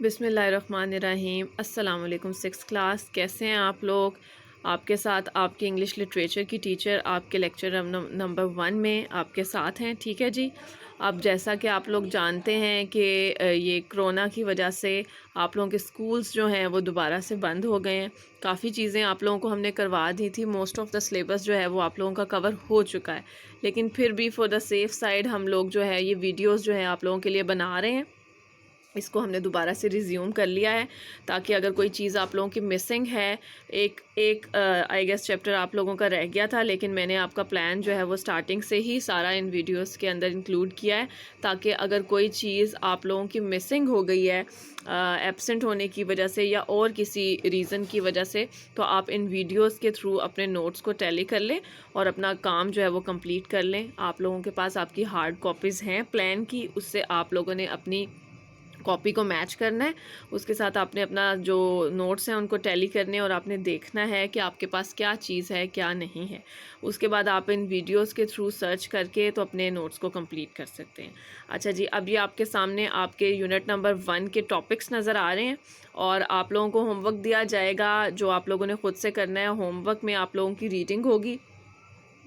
बिस्मिल्लाहिर्रहमानिर्रहीम। अस्सलाम वालेकुम। 6th क्लास, कैसे हैं आप लोग? आपके साथ आपके इंग्लिश लिटरेचर की टीचर आपके लेक्चर नंबर 1 में आपके साथ हैं। ठीक है जी। अब जैसा कि आप लोग जानते हैं कि ये कोरोना की वजह से आप लोगों के स्कूल्स जो हैं वो दोबारा से बंद हो गए हैं। काफ़ी चीज़ें आप लोगों को हमने करवा दी थी। मोस्ट ऑफ़ द सिलेबस जो है वो आप लोगों का कवर हो चुका है, लेकिन फिर भी फॉर द सेफ़ साइड हम लोग जो है ये वीडियोज़ जो है आप लोगों के लिए बना रहे हैं। इसको हमने दोबारा से रिज्यूम कर लिया है ताकि अगर कोई चीज़ आप लोगों की मिसिंग है, एक एक आई गेस चैप्टर आप लोगों का रह गया था, लेकिन मैंने आपका प्लान जो है वो स्टार्टिंग से ही सारा इन वीडियोस के अंदर इंक्लूड किया है ताकि अगर कोई चीज़ आप लोगों की मिसिंग हो गई है एब्सेंट होने की वजह से या और किसी रीज़न की वजह से, तो आप इन वीडियोस के थ्रू अपने नोट्स को टैली कर लें और अपना काम जो है वो कंप्लीट कर लें। आप लोगों के पास आपकी हार्ड कॉपीज़ हैं प्लान की, उससे आप लोगों ने अपनी कॉपी को मैच करना है, उसके साथ आपने अपना जो नोट्स हैं उनको टैली करने और आपने देखना है कि आपके पास क्या चीज़ है क्या नहीं है। उसके बाद आप इन वीडियोस के थ्रू सर्च करके तो अपने नोट्स को कंप्लीट कर सकते हैं। अच्छा जी, अब ये आपके सामने आपके यूनिट नंबर 1 के टॉपिक्स नज़र आ रहे हैं और आप लोगों को होमवर्क दिया जाएगा जो आप लोगों ने ख़ुद से करना है। होमवर्क में आप लोगों की रीडिंग होगी।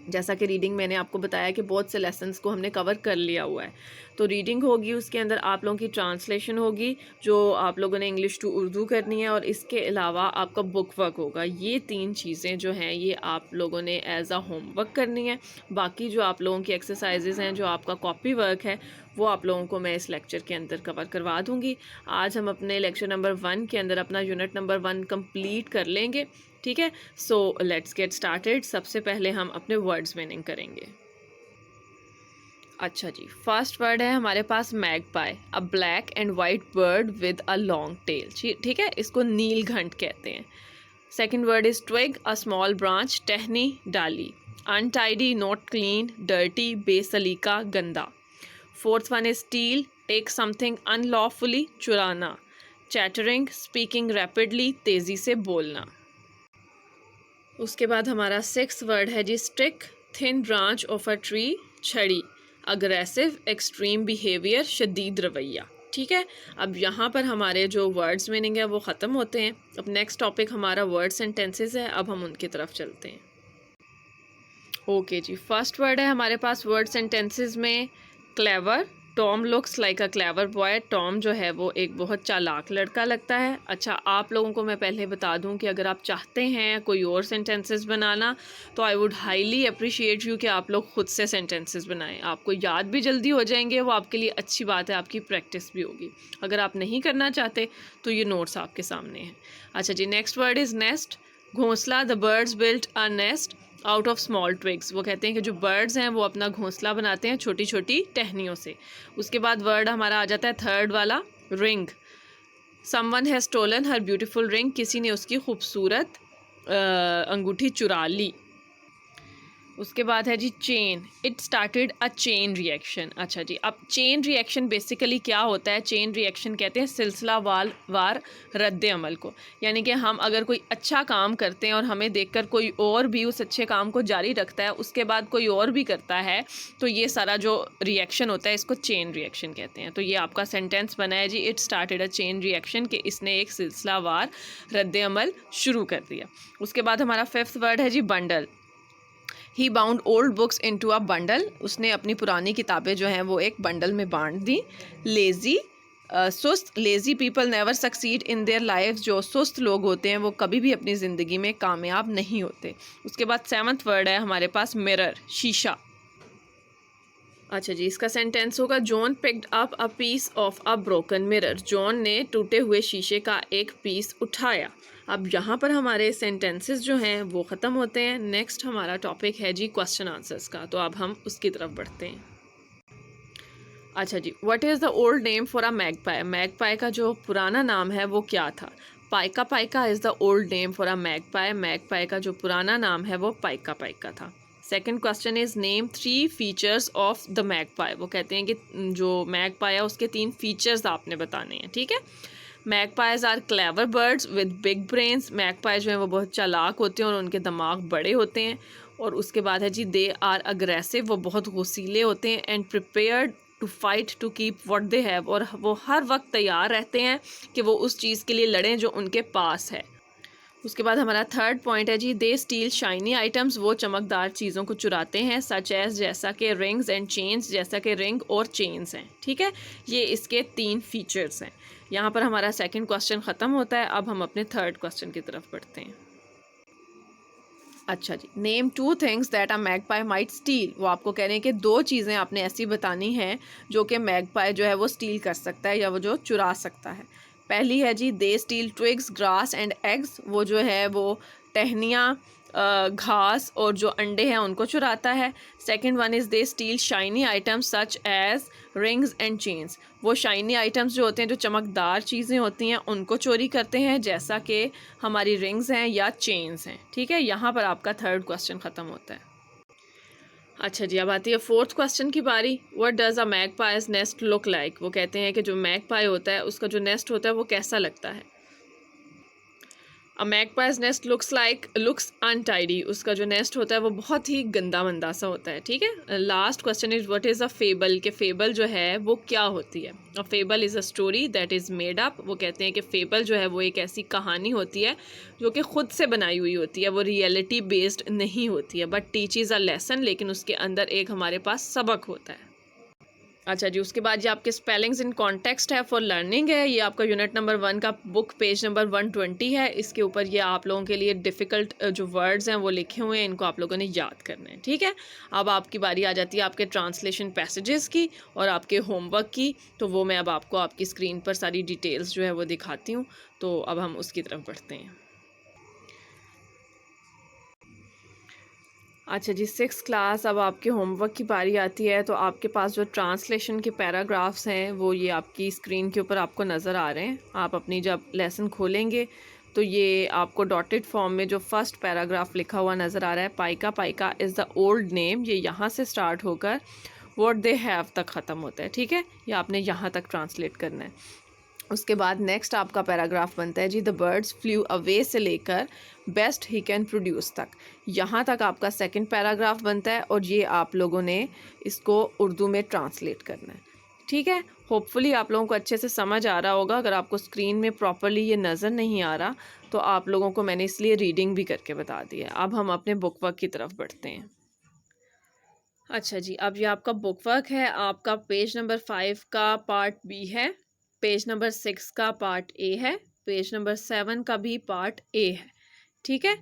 जैसा कि रीडिंग मैंने आपको बताया कि बहुत से लेसन्स को हमने कवर कर लिया हुआ है, तो रीडिंग होगी, उसके अंदर आप लोगों की ट्रांसलेशन होगी जो आप लोगों ने इंग्लिश टू उर्दू करनी है, और इसके अलावा आपका बुक वर्क होगा। ये 3 चीज़ें जो हैं ये आप लोगों ने एज आ होमवर्क करनी है। बाकी जो आप लोगों की एक्सरसाइजेज़ हैं, जो आपका कॉपी वर्क है, वो आप लोगों को मैं इस लेक्चर के अंदर कवर करवा दूँगी। आज हम अपने लेक्चर नंबर 1 के अंदर अपना यूनिट नंबर 1 कंप्लीट कर लेंगे। ठीक है, सो लेट्स गेट स्टार्टेड। सबसे पहले हम अपने वर्ड्स मीनिंग करेंगे। अच्छा जी, फर्स्ट वर्ड है हमारे पास magpie, a black and white bird with a long tail. ठीक है, इसको नीलघंट कहते हैं। Second word is twig, a small branch, टहनी, डाली। Untidy, not clean, dirty, basically, गंदा। Fourth one is steal, take something unlawfully, चुराना। चैटरिंग, स्पीकिंग रैपिडली, तेज़ी से बोलना। उसके बाद हमारा 6th वर्ड है जी stick, thin branch of a tree, छड़ी। अग्रेसिव, एक्सट्रीम बिहेवियर, शदीद रवैया। ठीक है, अब यहाँ पर हमारे जो वर्ड्स मीनिंग है वो ख़त्म होते हैं। अब नेक्स्ट टॉपिक हमारा वर्ड सेंटेंसेस है, अब हम उनकी तरफ चलते हैं। ओके जी, फर्स्ट वर्ड है हमारे पास वर्ड सेंटेंसेस में clever. Tom looks like a clever boy. Tom जो है वो एक बहुत चालाक लड़का लगता है। अच्छा, आप लोगों को मैं पहले बता दूं कि अगर आप चाहते हैं कोई और सेंटेंसेस बनाना तो I would highly appreciate you कि आप लोग खुद से सेंटेंसेस बनाएं। आपको याद भी जल्दी हो जाएंगे, वो आपके लिए अच्छी बात है, आपकी प्रैक्टिस भी होगी। अगर आप नहीं करना चाहते तो ये नोट्स आपके सामने हैं। अच्छा जी, नेक्स्ट वर्ड इज़ नेस्ट, घोंसला। The birds built a nest out of small twigs. वो कहते हैं कि जो बर्ड्स हैं वो अपना घोंसला बनाते हैं छोटी छोटी टहनियों से। उसके बाद वर्ड हमारा आ जाता है थर्ड वाला, ring. Someone has stolen her beautiful ring. किसी ने उसकी खूबसूरत अंगूठी चुरा ली। उसके बाद है जी chain, it started a chain reaction. अच्छा जी, अब चेन रिएक्शन बेसिकली क्या होता है? चेन रिएक्शन कहते हैं सिलसिलावार रद्द अमल को। यानी कि हम अगर कोई अच्छा काम करते हैं और हमें देखकर कोई और भी उस अच्छे काम को जारी रखता है, उसके बाद कोई और भी करता है, तो ये सारा जो रिएक्शन होता है इसको चेन रिएक्शन कहते हैं। तो ये आपका सेंटेंस बना है जी, it started a chain reaction, कि इसने एक सिलसिलावार रद्द अमल शुरू कर दिया। उसके बाद हमारा 5th वर्ड है जी bundle. He bound old books into a bundle. उसने अपनी पुरानी किताबें जो हैं वो एक बंडल में बांट दी। लेज़ी, सुस्त। Lazy people never succeed in their life. जो सुस्त लोग होते हैं वो कभी भी अपनी ज़िंदगी में कामयाब नहीं होते। उसके बाद 7th वर्ड है हमारे पास मिरर, शीशा। अच्छा जी, इसका सेंटेंस होगा John picked up a piece of a broken mirror. John ने टूटे हुए शीशे का एक पीस उठाया। अब यहाँ पर हमारे सेंटेंसेस जो हैं वो ख़त्म होते हैं। नेक्स्ट हमारा टॉपिक है जी क्वेश्चन आंसर्स का, तो अब हम उसकी तरफ बढ़ते हैं। अच्छा जी, what is the old name for a magpie? Magpie का जो पुराना नाम है वो क्या था? Pica Paika is the old name for a magpie. Magpie का जो पुराना नाम है वो पाइका पाइका था। Second question is name 3 features of the magpie. वो कहते हैं कि जो मैगपाई है उसके 3 फीचर्स आपने बताने हैं। ठीक है, magpies are clever birds with big brains. Magpie जो हैं वो बहुत चालाक होते हैं और उनके दिमाग बड़े होते हैं। और उसके बाद है जी दे आर अग्रेसिव, वो बहुत गुस्सीले होते हैं। And prepared to fight to keep what they have, और वो हर वक्त तैयार रहते हैं कि वो उस चीज़ के लिए लड़ें जो उनके पास है। उसके बाद हमारा थर्ड पॉइंट है जी, दे स्टील शाइनी आइटम्स, वो चमकदार चीज़ों को चुराते हैं, सच एज जैसा कि रिंग्स एंड चेन्स, जैसा कि रिंग और चेन्स हैं। ठीक है, ये इसके 3 फीचर्स हैं। यहाँ पर हमारा सेकंड क्वेश्चन ख़त्म होता है। अब हम अपने थर्ड क्वेश्चन की तरफ बढ़ते हैं। अच्छा जी, name 2 things that a magpie might steal. वो आपको कह रहे हैं कि 2 चीज़ें आपने ऐसी बतानी हैं जो कि मैगपाई जो है वो स्टील कर सकता है या वो जो चुरा सकता है। पहली है जी, they steal twigs grass and eggs, वो जो है वो टहनियाँ, घास और जो अंडे हैं उनको चुराता है। Second one is they steal shiny items such as rings and chains, वो शाइनी आइटम्स जो होते हैं, जो चमकदार चीज़ें होती हैं, उनको चोरी करते हैं, जैसा कि हमारी रिंग्स हैं या चेन्स हैं। ठीक है, यहाँ पर आपका थर्ड क्वेश्चन ख़त्म होता है। अच्छा जी, अब आती है फोर्थ क्वेश्चन की बारी। What does a magpie's nest look like. वो कहते हैं कि जो मैगपाई होता है उसका जो नेस्ट होता है वो कैसा लगता है। अ मैगपाइज नेस्ट लुक्स अनटाइडी, उसका जो नेस्ट होता है वो बहुत ही गंदा मंदा सा होता है। ठीक है, last question is what is a fable, कि फेबल जो है वो क्या होती है। A fable is a story that is made up, वो कहते हैं कि फेबल जो है वो एक ऐसी कहानी होती है जो कि ख़ुद से बनाई हुई होती है, वो रियलिटी बेस्ड नहीं होती है, बट टीचेज अ लेसन, लेकिन उसके अंदर एक हमारे पास सबक होता है। अच्छा जी, उसके बाद ये आपके स्पेलिंग्स इन कॉन्टेक्स्ट है फॉर लर्निंग है। ये आपका यूनिट नंबर 1 का बुक पेज नंबर 120 है। इसके ऊपर ये आप लोगों के लिए डिफ़िकल्ट जो वर्ड्स हैं वो लिखे हुए हैं, इनको आप लोगों ने याद करना है। ठीक है, अब आपकी बारी आ जाती है आपके ट्रांसलेशन पैसेजेस की और आपके होमवर्क की। तो वो मैं अब आपको आपकी स्क्रीन पर सारी डिटेल्स जो है वो दिखाती हूँ। तो अब हम उसकी तरफ बढ़ते हैं। अच्छा जी, 6th क्लास, अब आपके होमवर्क की बारी आती है। तो आपके पास जो ट्रांसलेशन के पैराग्राफ्स हैं वो ये आपकी स्क्रीन के ऊपर आपको नज़र आ रहे हैं। आप अपनी जब लेसन खोलेंगे तो ये आपको डॉटेड फॉर्म में जो फर्स्ट पैराग्राफ लिखा हुआ नज़र आ रहा है, Paika Paika is the old name, ये यहाँ से स्टार्ट होकर व्हाट दे हैव तक ख़त्म होता है। ठीक है, ये आपने यहाँ तक ट्रांसलेट करना है। उसके बाद नेक्स्ट आपका पैराग्राफ बनता है जी, द बर्ड्स फ्लू अवे से लेकर बेस्ट ही कैन प्रोड्यूस तक, यहाँ तक आपका सेकंड पैराग्राफ बनता है और ये आप लोगों ने इसको उर्दू में ट्रांसलेट करना है। ठीक है, होपफुली आप लोगों को अच्छे से समझ आ रहा होगा। अगर आपको स्क्रीन में प्रॉपरली ये नज़र नहीं आ रहा तो आप लोगों को मैंने इसलिए रीडिंग भी करके बता दी है। अब हम अपने बुक वर्क की तरफ बढ़ते हैं। अच्छा जी, अब ये आपका बुक वर्क है। आपका पेज नंबर 5 का पार्ट बी है, पेज नंबर 6 का पार्ट ए है, पेज नंबर 7 का भी पार्ट ए है। ठीक है,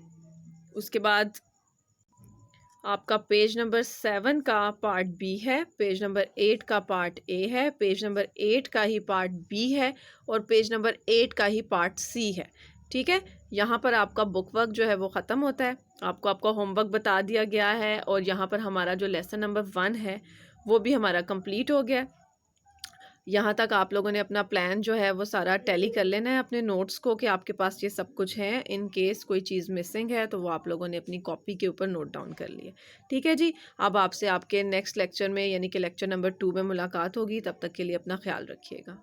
उसके बाद आपका पेज नंबर 7 का पार्ट बी है, पेज नंबर 8 का पार्ट ए है, पेज नंबर 8 का ही पार्ट बी है और पेज नंबर 8 का ही पार्ट सी है। ठीक है, यहाँ पर आपका बुक वर्क जो है वो ख़त्म होता है। आपको आपका होमवर्क बता दिया गया है और यहाँ पर हमारा जो लेसन नंबर 1 है वो भी हमारा कंप्लीट हो गया। यहाँ तक आप लोगों ने अपना प्लान जो है वो सारा टैली कर लेना है अपने नोट्स को कि आपके पास ये सब कुछ है। इन केस कोई चीज़ मिसिंग है तो वो आप लोगों ने अपनी कॉपी के ऊपर नोट डाउन कर लिया। ठीक है जी, अब आपसे आपके नेक्स्ट लेक्चर में यानी कि लेक्चर नंबर 2 में मुलाकात होगी। तब तक के लिए अपना ख्याल रखिएगा।